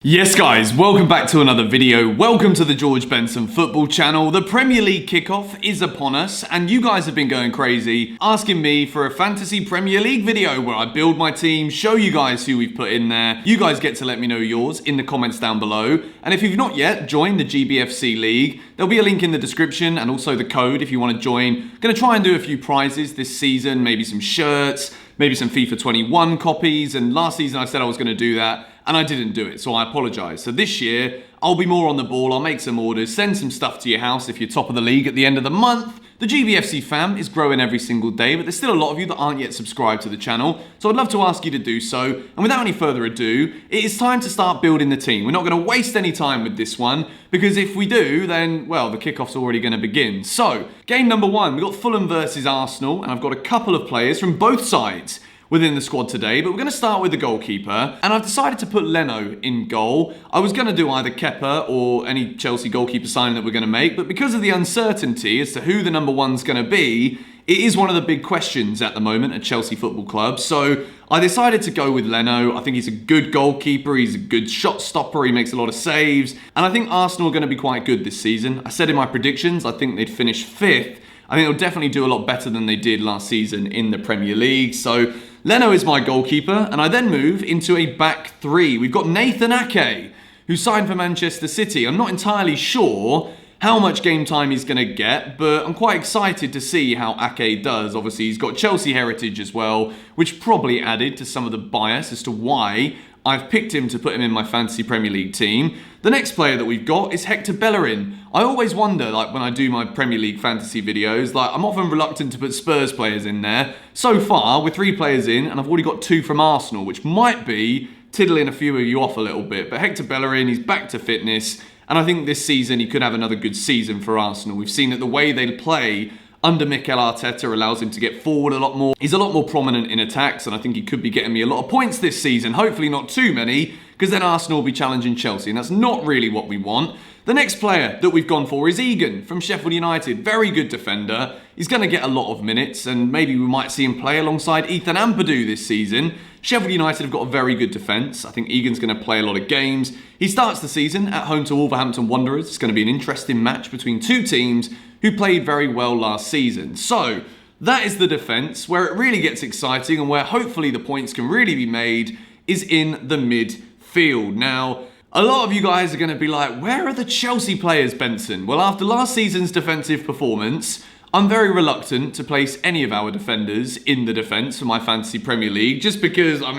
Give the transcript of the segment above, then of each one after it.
Yes guys, welcome back to another video. Welcome to the George Benson football channel. The Premier League kickoff is upon us and you guys have been going crazy asking me for a fantasy Premier League video where I build my team, show you guys who we've put in there. You guys get to let me know yours in the comments down below. And if you've not yet joined the GBFC League, there'll be a link in the description and also the code if you want to join. Gonna try and do a few prizes this season, maybe some shirts, maybe some FIFA 21 copies. And last season I said I was gonna do that and I didn't do it, so I apologise. So this year, I'll be more on the ball, I'll make some orders, send some stuff to your house if you're top of the league at the end of the month. The GBFC fam is growing every single day, but there's still a lot of you that aren't yet subscribed to the channel, so I'd love to ask you to do so. And without any further ado, it is time to start building the team. We're not going to waste any time with this one, because if we do, then, well, the kickoff's already going to begin. So, game number one, we've got Fulham versus Arsenal, and I've got a couple of players from both sides within the squad today, but we're going to start with the goalkeeper, and I've decided to put Leno in goal. I was going to do either Kepa or any Chelsea goalkeeper signing that we're going to make, but because of the uncertainty as to who the number one's going to be, it is one of the big questions at the moment at Chelsea Football Club, so I decided to go with Leno. I think he's a good goalkeeper, he's a good shot stopper, he makes a lot of saves, and I think Arsenal are going to be quite good this season. I said in my predictions, I think they'd finish 5th. I think they'll definitely do a lot better than they did last season in the Premier League, so Leno is my goalkeeper, and I then move into a back three. We've got Nathan Ake, who signed for Manchester City. I'm not entirely sure how much game time he's going to get, but I'm quite excited to see how Ake does. Obviously, he's got Chelsea heritage as well, which probably added to some of the bias as to why I've picked him to put him in my fantasy Premier League team. The next player that we've got is Hector Bellerin. I always wonder, when I do my Premier League fantasy videos, I'm often reluctant to put Spurs players in there. So far, we're 3 players in, and I've already got 2 from Arsenal, which might be tiddling a few of you off a little bit. But Hector Bellerin, he's back to fitness, and I think this season he could have another good season for Arsenal. We've seen that the way they play under Mikel Arteta allows him to get forward a lot more. He's a lot more prominent in attacks, and I think he could be getting me a lot of points this season. Hopefully not too many, because then Arsenal will be challenging Chelsea, and that's not really what we want. The next player that we've gone for is Egan from Sheffield United. Very good defender. He's going to get a lot of minutes, and maybe we might see him play alongside Ethan Ampadu this season. Sheffield United have got a very good defence. I think Egan's going to play a lot of games. He starts the season at home to Wolverhampton Wanderers. It's going to be an interesting match between 2 teams who played very well last season. So, that is the defence. Where it really gets exciting and where hopefully the points can really be made is in the midfield. Now, a lot of you guys are going to be like, where are the Chelsea players, Benson? Well, after last season's defensive performance, I'm very reluctant to place any of our defenders in the defence for my fantasy Premier League, just because, I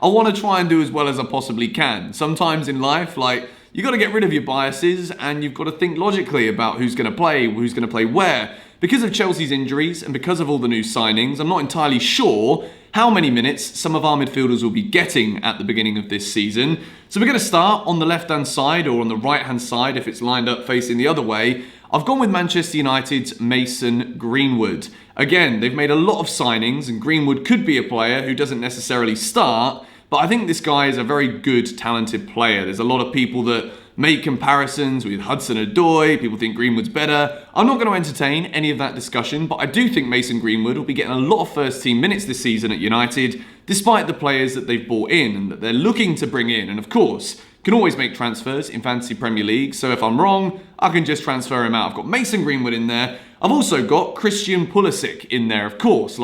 want to try and do as well as I possibly can. Sometimes in life, you got to get rid of your biases and you've got to think logically about who's going to play where. Because of Chelsea's injuries and because of all the new signings, I'm not entirely sure how many minutes some of our midfielders will be getting at the beginning of this season. So we're going to start on the left-hand side or on the right-hand side if it's lined up facing the other way. I've gone with Manchester United's Mason Greenwood. Again, they've made a lot of signings and Greenwood could be a player who doesn't necessarily start, but I think this guy is a very good, talented player. There's a lot of people that make comparisons with Hudson-Odoi. People think Greenwood's better. I'm not going to entertain any of that discussion, but I do think Mason Greenwood will be getting a lot of first-team minutes this season at United, despite the players that they've brought in and that they're looking to bring in. And of course, can always make transfers in Fantasy Premier League, so if I'm wrong, I can just transfer him out. I've got Mason Greenwood in there. I've also got Christian Pulisic in there, of course.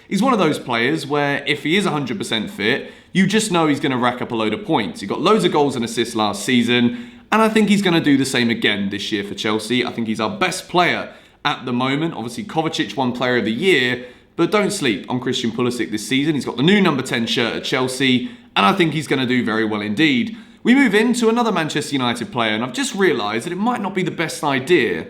He's one of those players where if he is 100% fit, you just know he's going to rack up a load of points. He got loads of goals and assists last season, and I think he's going to do the same again this year for Chelsea. I think he's our best player at the moment. Obviously, Kovacic won Player of the Year, but don't sleep on Christian Pulisic this season. He's got the new number 10 shirt at Chelsea, and I think he's going to do very well indeed. We move into another Manchester United player, and I've just realised that it might not be the best idea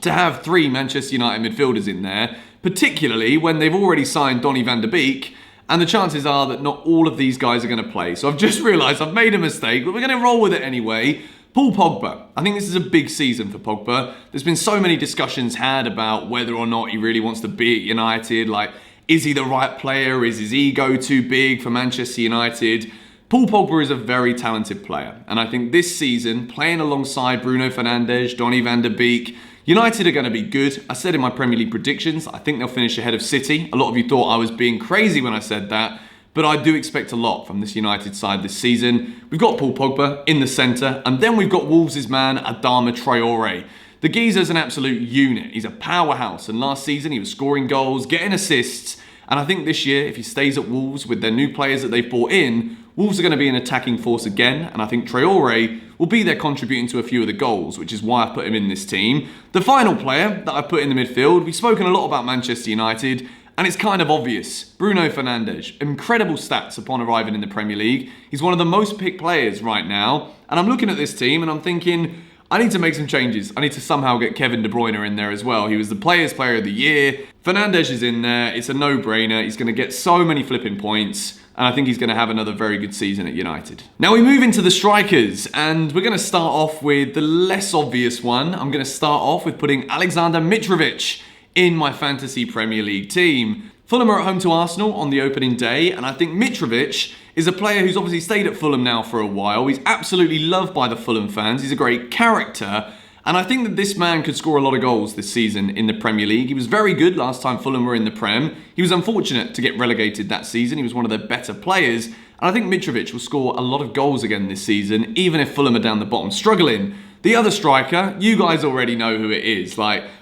to have 3 Manchester United midfielders in there, particularly when they've already signed Donny van der Beek, and the chances are that not all of these guys are going to play. So I've just realised I've made a mistake, but we're going to roll with it anyway. Paul Pogba. I think this is a big season for Pogba. There's been so many discussions had about whether or not he really wants to be at United. Is he the right player? Is his ego too big for Manchester United? Paul Pogba is a very talented player. And I think this season, playing alongside Bruno Fernandes, Donny van der Beek, United are going to be good. I said in my Premier League predictions, I think they'll finish ahead of City. A lot of you thought I was being crazy when I said that. but I do expect a lot from this United side this season. We've got Paul Pogba in the centre, and then we've got Wolves' man, Adama Traore. The geezer's an absolute unit. He's a powerhouse, and last season he was scoring goals, getting assists, and I think this year, if he stays at Wolves with their new players that they've brought in, Wolves are going to be an attacking force again, and I think Traore will be there contributing to a few of the goals, which is why I put him in this team. The final player that I put in the midfield, we've spoken a lot about Manchester United, and it's kind of obvious. Bruno Fernandes, incredible stats upon arriving in the Premier League. He's one of the most picked players right now, and I'm looking at this team and I'm thinking, I need to make some changes. I need to somehow get Kevin De Bruyne in there as well. He was the Players' Player of the Year. Fernandes is in there. It's a no-brainer. He's going to get so many flipping points. And I think he's going to have another very good season at United. Now we move into the strikers. And we're going to start off with the less obvious one. I'm going to start off with putting Alexander Mitrovic in my Fantasy Premier League team. Fulham are at home to Arsenal on the opening day. And I think Mitrovic is a player who's obviously stayed at Fulham now for a while. He's absolutely loved by the Fulham fans. He's a great character. And I think that this man could score a lot of goals this season in the Premier League. He was very good last time Fulham were in the Prem. He was unfortunate to get relegated that season. He was one of their better players. And I think Mitrovic will score a lot of goals again this season, even if Fulham are down the bottom struggling. The other striker, you guys already know who it is.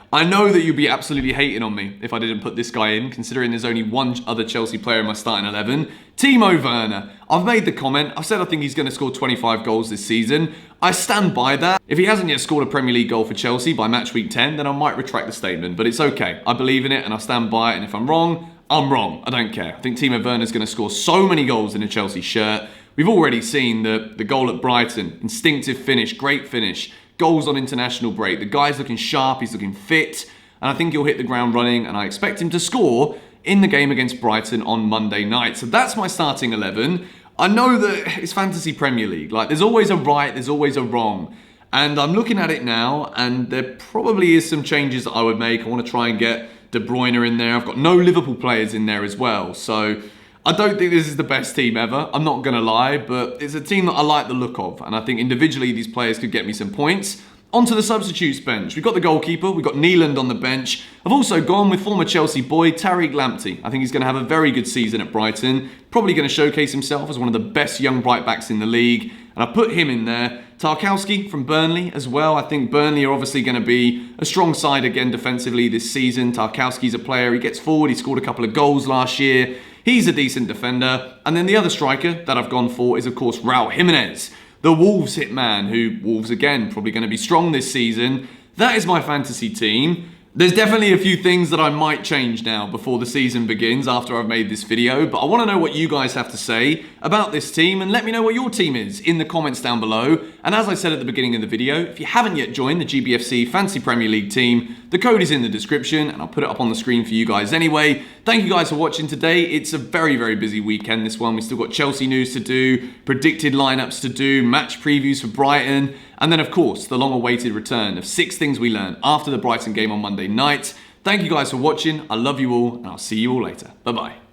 I know that you'd be absolutely hating on me if I didn't put this guy in, considering there's only one other Chelsea player in my starting 11. Timo Werner. I've made the comment. I've said I think he's going to score 25 goals this season. I stand by that. If he hasn't yet scored a Premier League goal for Chelsea by match week 10, then I might retract the statement. But it's okay. I believe in it and I stand by it. And if I'm wrong, I'm wrong. I don't care. I think Timo Werner's going to score so many goals in a Chelsea shirt. We've already seen the goal at Brighton. Instinctive finish, great finish. Goals on international break. The guy's looking sharp, he's looking fit, and I think he'll hit the ground running, and I expect him to score in the game against Brighton on Monday night. So that's my starting 11. I know that it's Fantasy Premier League. There's always a right, there's always a wrong. And I'm looking at it now, and there probably is some changes that I would make. I want to try and get De Bruyne in there. I've got no Liverpool players in there as well. So I don't think this is the best team ever. I'm not going to lie, but it's a team that I like the look of. And I think individually these players could get me some points. Onto the substitutes bench. We've got the goalkeeper. We've got Neeland on the bench. I've also gone with former Chelsea boy Tariq Lamptey. I think he's going to have a very good season at Brighton. Probably going to showcase himself as one of the best young right backs in the league. And I put him in there. Tarkowski from Burnley as well. I think Burnley are obviously going to be a strong side again defensively this season. Tarkowski's a player. He gets forward. He scored a couple of goals last year. He's a decent defender. And then the other striker that I've gone for is, of course, Raul Jimenez, the Wolves hitman, who Wolves, again, probably going to be strong this season. That is my fantasy team. There's definitely a few things that I might change now before the season begins after I've made this video, but I want to know what you guys have to say about this team and let me know what your team is in the comments down below. And as I said at the beginning of the video, if you haven't yet joined the GBFC Fantasy Premier League team, the code is in the description and I'll put it up on the screen for you guys anyway. Thank you guys for watching today. It's a very, very busy weekend, this one. We've still got Chelsea news to do, predicted lineups to do, match previews for Brighton, and then, of course, the long-awaited return of 6 things we learned after the Brighton game on Monday night. Thank you guys for watching. I love you all, and I'll see you all later. Bye-bye.